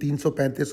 335,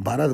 12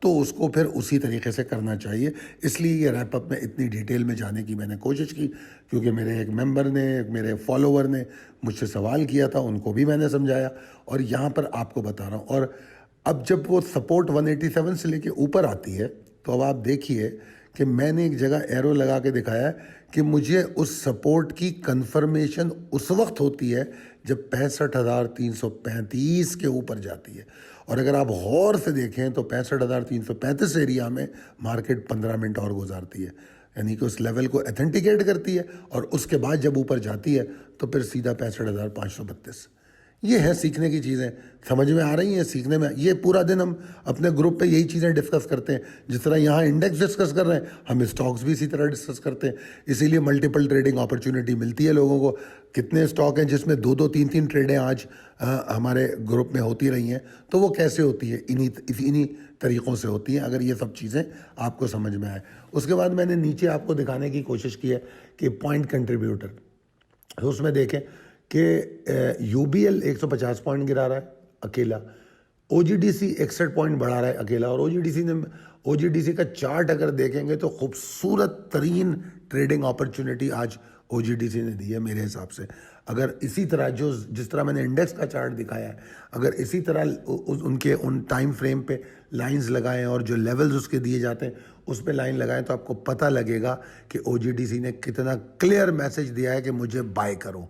تو اس کو پھر اسی طریقے سے کرنا چاہیے. اس لیے یہ ریپ اپ میں اتنی ڈیٹیل میں جانے کی میں نے کوشش کی, کیونکہ میرے ایک ممبر نے, میرے فالوور نے مجھ سے سوال کیا تھا, ان کو بھی میں نے سمجھایا, اور یہاں پر آپ کو بتا رہا ہوں. اور اب جب وہ سپورٹ 187 سے لے کے اوپر آتی ہے تو اب آپ دیکھیے کہ میں نے ایک جگہ ایرو لگا کے دکھایا ہے کہ مجھے اس سپورٹ کی کنفرمیشن اس وقت ہوتی ہے جب 65,335 کے اوپر جاتی ہے. اور اگر آپ غور سے دیکھیں تو 65,335 ایریا میں مارکیٹ 15 منٹ اور گزارتی ہے, یعنی کہ اس لیول کو اتھینٹیکیٹ کرتی ہے, اور اس کے بعد جب اوپر جاتی ہے تو پھر سیدھا 65,532. یہ ہے سیکھنے کی چیزیں, سمجھ میں آ رہی ہیں سیکھنے میں. یہ پورا دن ہم اپنے گروپ پہ یہی چیزیں ڈسکس کرتے ہیں, جس طرح یہاں انڈیکس ڈسکس کر رہے ہیں, ہم اسٹاکس بھی اسی طرح ڈسکس کرتے ہیں. اسی لیے ملٹیپل ٹریڈنگ اپرچونٹی ملتی ہے لوگوں کو. کتنے اسٹاک ہیں جس میں 2-3 ٹریڈیں آج ہمارے گروپ میں ہوتی رہی ہیں, تو وہ کیسے ہوتی ہے؟ انہی طریقوں سے ہوتی ہیں, اگر یہ سب چیزیں آپ کو سمجھ میں آئے. اس کے بعد میں نے نیچے آپ کو دکھانے کی کوشش کی ہے کہ پوائنٹ کنٹریبیوٹر, اس میں دیکھیں کہ یو بی ایل 150 پوائنٹ گرا رہا ہے اکیلا, او جی ڈی سی 61 پوائنٹ بڑھا رہا ہے اکیلا. اور او جی ڈی سی کا چارٹ اگر دیکھیں گے تو خوبصورت ترین ٹریڈنگ اپرچونٹی آج او جی ڈی سی نے دی ہے میرے حساب سے. اگر اسی طرح جس طرح میں نے انڈیکس کا چارٹ دکھایا ہے, اگر اسی طرح ان ٹائم فریم پہ لائنز لگائیں اور جو لیولز اس کے دیے جاتے ہیں اس پہ لائن لگائیں, تو آپ کو پتہ لگے گا کہ او جی ڈی سی نے کتنا کلیئر میسج دیا ہے کہ مجھے بائی کرو.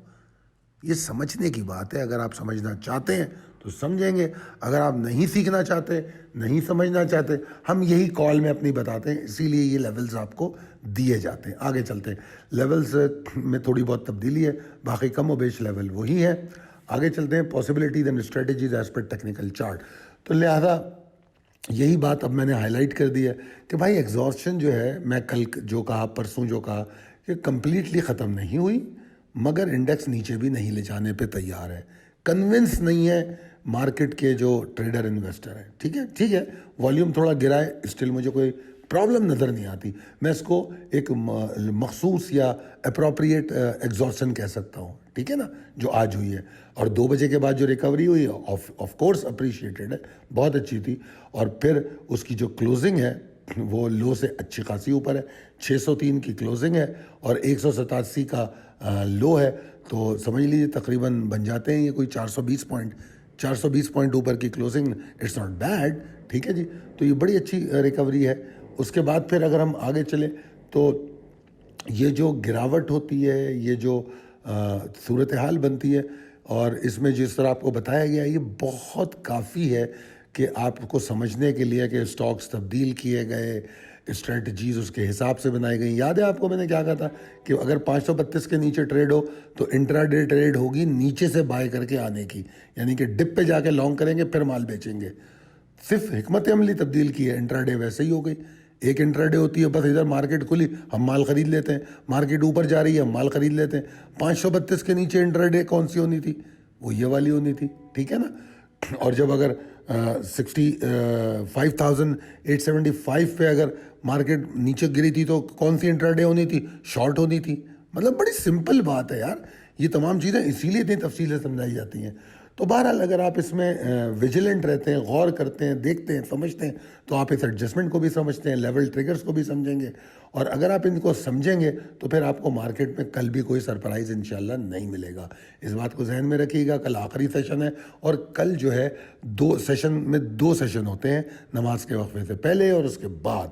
یہ سمجھنے کی بات ہے. اگر آپ سمجھنا چاہتے ہیں تو سمجھیں گے, اگر آپ نہیں سیکھنا چاہتے, نہیں سمجھنا چاہتے, ہم یہی کال میں اپنی بتاتے ہیں, اسی لیے یہ لیولز آپ کو دیے جاتے ہیں. آگے چلتے ہیں, لیولز میں تھوڑی بہت تبدیلی ہے, باقی کم و بیش لیول وہی ہے. آگے چلتے ہیں, possibilities and strategies as per technical chart. تو لہذا یہی بات اب میں نے ہائی لائٹ کر دی ہے کہ بھائی ایگزاسشن جو ہے, میں کل جو کہا, پرسوں جو کہا, کہ کمپلیٹلی ختم نہیں ہوئی, مگر انڈیکس نیچے بھی نہیں لے جانے پہ تیار ہے. کنونس نہیں ہے مارکیٹ کے جو ٹریڈر انویسٹر ہیں. ٹھیک ہے, والیوم تھوڑا گرا ہے, اسٹل مجھے کوئی پرابلم نظر نہیں آتی. میں اس کو ایک مخصوص یا اپروپریٹ ایگزاسشن کہہ سکتا ہوں, ٹھیک ہے نا, جو آج ہوئی ہے. اور 2 بجے کے بعد جو ریکوری ہوئی ہے آف کورس اپریشیٹڈ ہے, بہت اچھی تھی. اور پھر اس کی جو کلوزنگ ہے وہ لو سے اچھی خاصی اوپر ہے. 603 کی کلوزنگ ہے اور 187 کا لو ہے, تو سمجھ لیجیے تقریباً بن جاتے ہیں یہ کوئی 420 پوائنٹ اوپر کی کلوزنگ. اٹس ناٹ بیڈ, ٹھیک ہے جی. تو یہ بڑی اچھی ریکوری ہے. اس کے بعد پھر اگر ہم آگے چلیں تو یہ جو گراوٹ ہوتی ہے, یہ جو صورتحال بنتی ہے, اور اس میں جس طرح آپ کو بتایا گیا, یہ بہت کافی ہے کہ آپ کو سمجھنے کے لیے کہ اسٹاکس تبدیل کیے گئے, اسٹریٹجیز اس کے حساب سے بنائی گئی. یاد ہے آپ کو میں نے کیا کہا تھا کہ اگر 532 کے نیچے ٹریڈ ہو تو انٹرا ڈے ٹریڈ ہوگی نیچے سے بائی کر کے آنے کی, یعنی کہ ڈپ پہ جا کے لانگ کریں گے پھر مال بیچیں گے. صرف حکمت عملی تبدیل کی ہے, انٹرا ڈے ویسے ہی ہو گئی. ایک انٹرا ڈے ہوتی ہے, بس ادھر مارکیٹ کھلی ہم مال خرید لیتے ہیں, مارکیٹ اوپر جا رہی ہے ہم مال خرید لیتے ہیں. 532 کے نیچے انٹرا ڈے کون سی ہونی تھی؟ وہ یہ والی ہونی تھی, ٹھیک ہے نا. اور جب اگر 65,875 پہ اگر مارکیٹ نیچے گری تھی تو کون سی انٹرا ڈے ہونی تھی؟ شارٹ ہونی تھی. مطلب بڑی سمپل بات ہے یار, یہ تمام چیزیں اسی لیے اتنی تفصیل سے سمجھائی جاتی ہیں. تو بہرحال اگر آپ اس میں ویجیلنٹ رہتے ہیں, غور کرتے ہیں, دیکھتے ہیں, سمجھتے ہیں, تو آپ اس ایڈجسٹمنٹ کو بھی سمجھتے ہیں, لیول ٹریگرز کو بھی سمجھیں گے. اور اگر آپ ان کو سمجھیں گے تو پھر آپ کو مارکیٹ میں کل بھی کوئی سرپرائز انشاءاللہ نہیں ملے گا. اس بات کو ذہن میں رکھیے گا. کل آخری سیشن ہے, اور کل جو ہے 2 سیشن ہوتے ہیں, نماز کے وقفے سے پہلے اور اس کے بعد.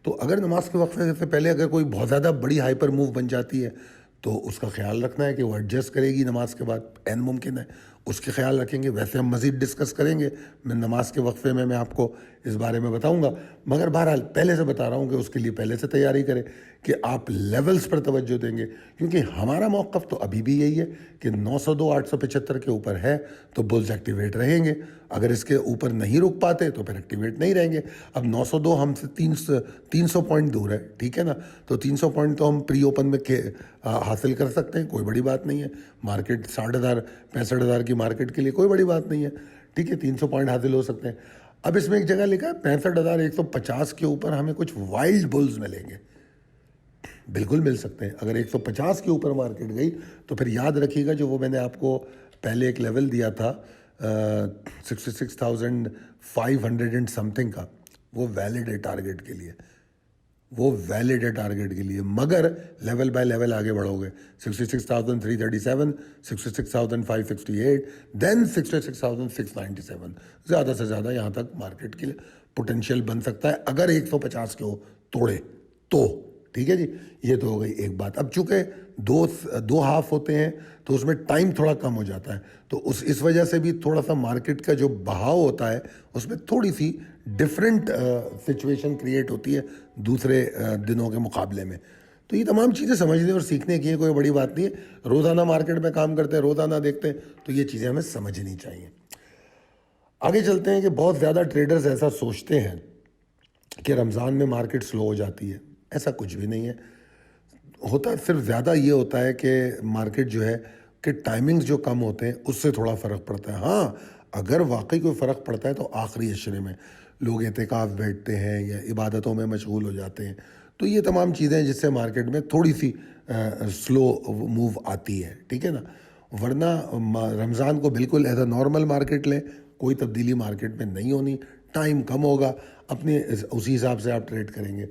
تو اگر نماز کے وقفے سے پہلے اگر کوئی بہت زیادہ بڑی ہائپر موو بن جاتی ہے تو اس کا خیال رکھنا ہے کہ وہ ایڈجسٹ کرے گی نماز کے بعد, عین ممکن ہے, اس کے خیال رکھیں گے. ویسے ہم مزید ڈسکس کریں گے, میں نماز کے وقفے میں آپ کو اس بارے میں بتاؤں گا, مگر بہرحال پہلے سے بتا رہا ہوں کہ اس کے لیے پہلے سے تیاری کریں کہ آپ لیولز پر توجہ دیں گے. کیونکہ ہمارا موقف تو ابھی بھی یہی ہے کہ 902 875 کے اوپر ہے تو بلز ایکٹیویٹ رہیں گے. اگر اس کے اوپر نہیں رک پاتے تو پھر ایکٹیویٹ نہیں رہیں گے. اب 902 ہم سے 300 پوائنٹ دور ہے, ٹھیک ہے نا. تو 300 پوائنٹ تو ہم پری اوپن میں حاصل کر سکتے ہیں, کوئی بڑی بات نہیں ہے. مارکیٹ 60,000 65,000 کی مارکیٹ کے لیے کوئی بڑی بات نہیں ہے, ٹھیک ہے. 300 پوائنٹ حاصل ہو سکتے ہیں. اب اس میں ایک جگہ لکھا ہے 65,150 کے اوپر ہمیں کچھ وائلڈ بلز ملیں گے. بالکل مل سکتے ہیں. اگر 150 کے اوپر مارکیٹ گئی تو پھر یاد رکھیے گا جو وہ میں نے آپ کو پہلے ایک لیول دیا تھا 66,500 اینڈ سم تھنگ کا, وہ ویلڈ ہے ٹارگیٹ کے لیے، وہ ویلڈ ہے ٹارگیٹ کے لیے، مگر لیول بائی لیول آگے بڑھو گے. 66,337، 66,568، دین 66,697. زیادہ سے زیادہ یہاں تک مارکیٹ کے لیے پوٹینشیل بن سکتا ہے اگر 150 کو توڑے تو. ٹھیک ہے جی، یہ تو ہو گئی ایک بات. اب چونکہ دو ہاف ہوتے ہیں تو اس میں ٹائم تھوڑا کم ہو جاتا ہے، تو اس وجہ سے بھی تھوڑا سا مارکیٹ کا جو بہاؤ ہوتا ہے اس میں تھوڑی سی ڈفرینٹ سچویشن کریٹ ہوتی ہے دوسرے دنوں کے مقابلے میں. تو یہ تمام چیزیں سمجھنے اور سیکھنے کی ہے، کوئی بڑی بات نہیں ہے. روزانہ مارکیٹ میں کام کرتے ہیں، روزانہ دیکھتے ہیں، تو یہ چیزیں ہمیں سمجھنی چاہیے. آگے چلتے ہیں کہ بہت زیادہ ٹریڈرز ایسا سوچتے ہیں کہ رمضان میں مارکیٹ سلو ہو جاتی ہے. ایسا کچھ بھی نہیں ہے. ہوتا صرف زیادہ یہ ہوتا ہے کہ مارکیٹ جو ہے کہ ٹائمنگز جو کم ہوتے ہیں اس سے تھوڑا فرق پڑتا ہے. ہاں اگر واقعی کوئی فرق پڑتا ہے تو آخری عشرے میں لوگ اعتکاف بیٹھتے ہیں یا عبادتوں میں مشغول ہو جاتے ہیں، تو یہ تمام چیزیں جس سے مارکیٹ میں تھوڑی سی سلو موو آتی ہے. ٹھیک ہے نا، ورنہ رمضان کو بالکل ایز اے نارمل مارکیٹ لیں، کوئی تبدیلی مارکیٹ میں نہیں ہونی. ٹائم کم ہوگا، اپنے اسی حساب سے آپ ٹریڈ کریں گے.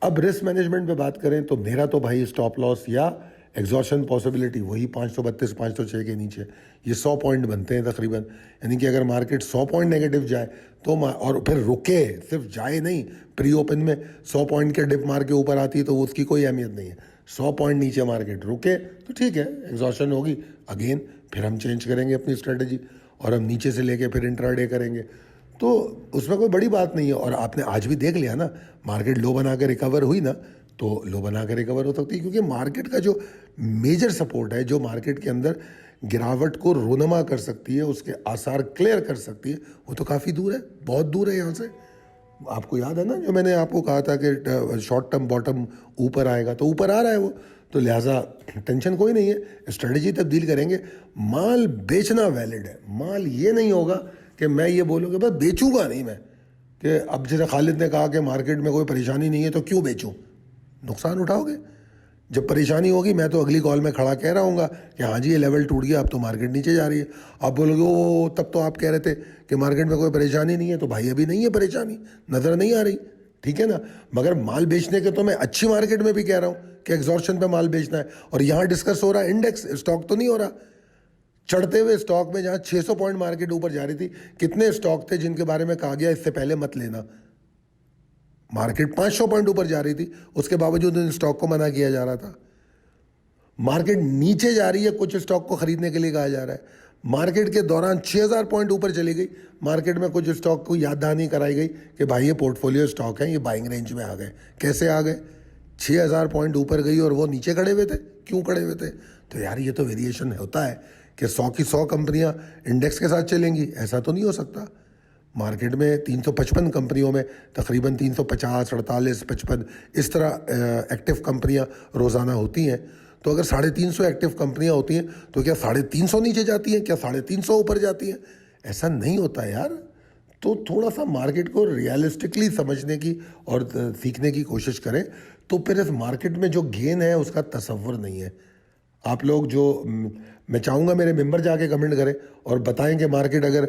اب رسک مینجمنٹ پہ بات کریں تو میرا تو بھائی اسٹاپ لاس یا ایگزاشن پاسبلٹی وہی 532 506 کے نیچے، یہ 100 پوائنٹ بنتے ہیں تقریباً. یعنی کہ اگر مارکیٹ 100 پوائنٹ نیگیٹو جائے تو اور پھر رکے، صرف جائے نہیں، پری اوپن میں 100 پوائنٹ کے ڈپ مار کے اوپر آتی ہے تو اس کی کوئی اہمیت نہیں ہے. 100 پوائنٹ نیچے مارکیٹ رکے تو ٹھیک ہے، ایگزاشن ہوگی، اگین پھر ہم چینج کریں گے اپنی اسٹریٹجی اور ہم نیچے سے لے کے پھر انٹرا ڈے کریں گے. تو اس میں کوئی بڑی بات نہیں ہے. اور آپ نے آج بھی دیکھ لیا نا، مارکیٹ لو بنا کے ریکور ہوئی نا، تو لو بنا کے ریکور ہو سکتی ہے، کیونکہ مارکیٹ کا جو میجر سپورٹ ہے، جو مارکیٹ کے اندر گراوٹ کو رونما کر سکتی ہے، اس کے آثار کلیئر کر سکتی ہے، وہ تو کافی دور ہے، بہت دور ہے یہاں سے. آپ کو یاد ہے نا جو میں نے آپ کو کہا تھا کہ شارٹ ٹرم باٹم اوپر آئے گا، تو اوپر آ رہا ہے وہ، تو لہٰذا ٹینشن کوئی نہیں ہے. اسٹریٹجی تبدیل کریں گے. مال بیچنا ویلڈ ہے. مال یہ نہیں ہوگا کہ میں یہ بولوں کہ بس بیچوں گا نہیں میں، کہ اب جیسے خالد نے کہا کہ مارکیٹ میں کوئی پریشانی نہیں ہے تو کیوں بیچوں. نقصان اٹھاؤ گے. جب پریشانی ہوگی میں تو اگلی کال میں کھڑا کہہ رہا ہوں گا کہ ہاں جی یہ لیول ٹوٹ گیا، اب تو مارکیٹ نیچے جا رہی ہے. آپ بولو گے او تب تو آپ کہہ رہے تھے کہ مارکیٹ میں کوئی پریشانی نہیں ہے، تو بھائی ابھی نہیں ہے پریشانی، نظر نہیں آ رہی. ٹھیک ہے نا، مگر مال بیچنے کے تو میں اچھی مارکیٹ میں بھی کہہ رہا ہوں کہ ایگزارشن پہ مال بیچنا ہے. اور یہاں ڈسکس ہو رہا ہے انڈیکس، اسٹاک تو نہیں ہو رہا. چڑھتے ہوئے اسٹاک میں جہاں 600 پوائنٹ مارکیٹ اوپر جا رہی تھی، کتنے اسٹاک تھے جن کے بارے میں کہا گیا اس سے پہلے مت لینا. مارکیٹ 500 پوائنٹ اوپر جا رہی تھی، اس کے باوجود ان اسٹاک کو منع کیا جا رہا تھا. مارکیٹ نیچے جا رہی ہے، کچھ اسٹاک کو خریدنے کے لیے کہا جا رہا ہے. مارکیٹ کے دوران 6000 پوائنٹ اوپر چلی گئی، مارکیٹ میں کچھ اسٹاک کو یاد دہانی کرائی گئی کہ بھائی یہ پورٹ فولیو اسٹاک ہیں، یہ بائنگ رینج میں آ گئے. کیسے آ گئے؟ 6000 پوائنٹ اوپر گئی اور وہ نیچے کھڑے ہوئے تھے. کیوں کھڑے ہوئے تھے؟ تو یار یہ تو ویریشن ہوتا ہے کہ 100 کی 100 کمپنیاں انڈیکس کے ساتھ چلیں گی، ایسا تو نہیں ہو سکتا. مارکیٹ میں 355 کمپنیوں میں تقریباً 350 48 55 اس طرح ایکٹیو کمپنیاں روزانہ ہوتی ہیں. تو اگر 350 ایکٹیو کمپنیاں ہوتی ہیں تو کیا 350 نیچے جاتی ہیں، کیا 350 اوپر جاتی ہیں؟ ایسا نہیں ہوتا یار. تو تھوڑا سا مارکیٹ کو ریئلسٹکلی سمجھنے کی اور سیکھنے کی کوشش کریں، تو پھر اس مارکیٹ میں جو گین ہے اس کا تصور نہیں ہے. آپ لوگ جو میں چاہوں گا میرے ممبر جا کے کمنٹ کریں اور بتائیں کہ مارکیٹ اگر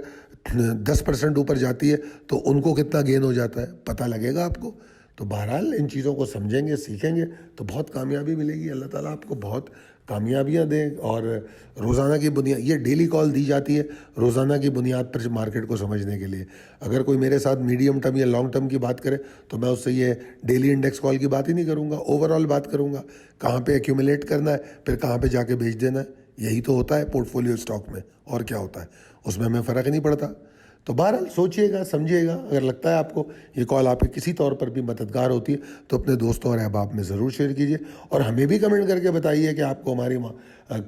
10% اوپر جاتی ہے تو ان کو کتنا گین ہو جاتا ہے، پتہ لگے گا آپ کو. تو بہرحال ان چیزوں کو سمجھیں گے، سیکھیں گے تو بہت کامیابی ملے گی. اللہ تعالیٰ آپ کو بہت کامیابیاں دیں. اور روزانہ کی بنیاد، یہ ڈیلی کال دی جاتی ہے روزانہ کی بنیاد پر مارکیٹ کو سمجھنے کے لیے. اگر کوئی میرے ساتھ میڈیم ٹرم یا لانگ ٹرم کی بات کرے تو میں اس سے یہ ڈیلی انڈیکس کال کی بات ہی نہیں کروں گا، اوور آل بات کروں گا، کہاں پہ ایکیومولیٹ کرنا ہے، پھر کہاں پہ جا کے بیچ دینا ہے. یہی تو ہوتا ہے پورٹ فولیو اسٹاک میں، اور کیا ہوتا ہے اس میں ہمیں فرق ہی نہیں پڑتا. تو بہرحال سوچئے گا، سمجھیے گا. اگر لگتا ہے آپ کو یہ کال آپ کے کسی طور پر بھی مددگار ہوتی ہے تو اپنے دوستوں اور احباب میں ضرور شیئر کیجیے، اور ہمیں بھی کمنٹ کر کے بتائیے کہ آپ کو ہماری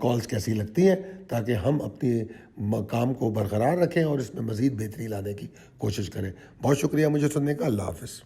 کالز کیسی لگتی ہیں، تاکہ ہم اپنی کام کو برقرار رکھیں اور اس میں مزید بہتری لانے کی کوشش کریں. بہت شکریہ مجھے سننے کا. اللہ حافظ.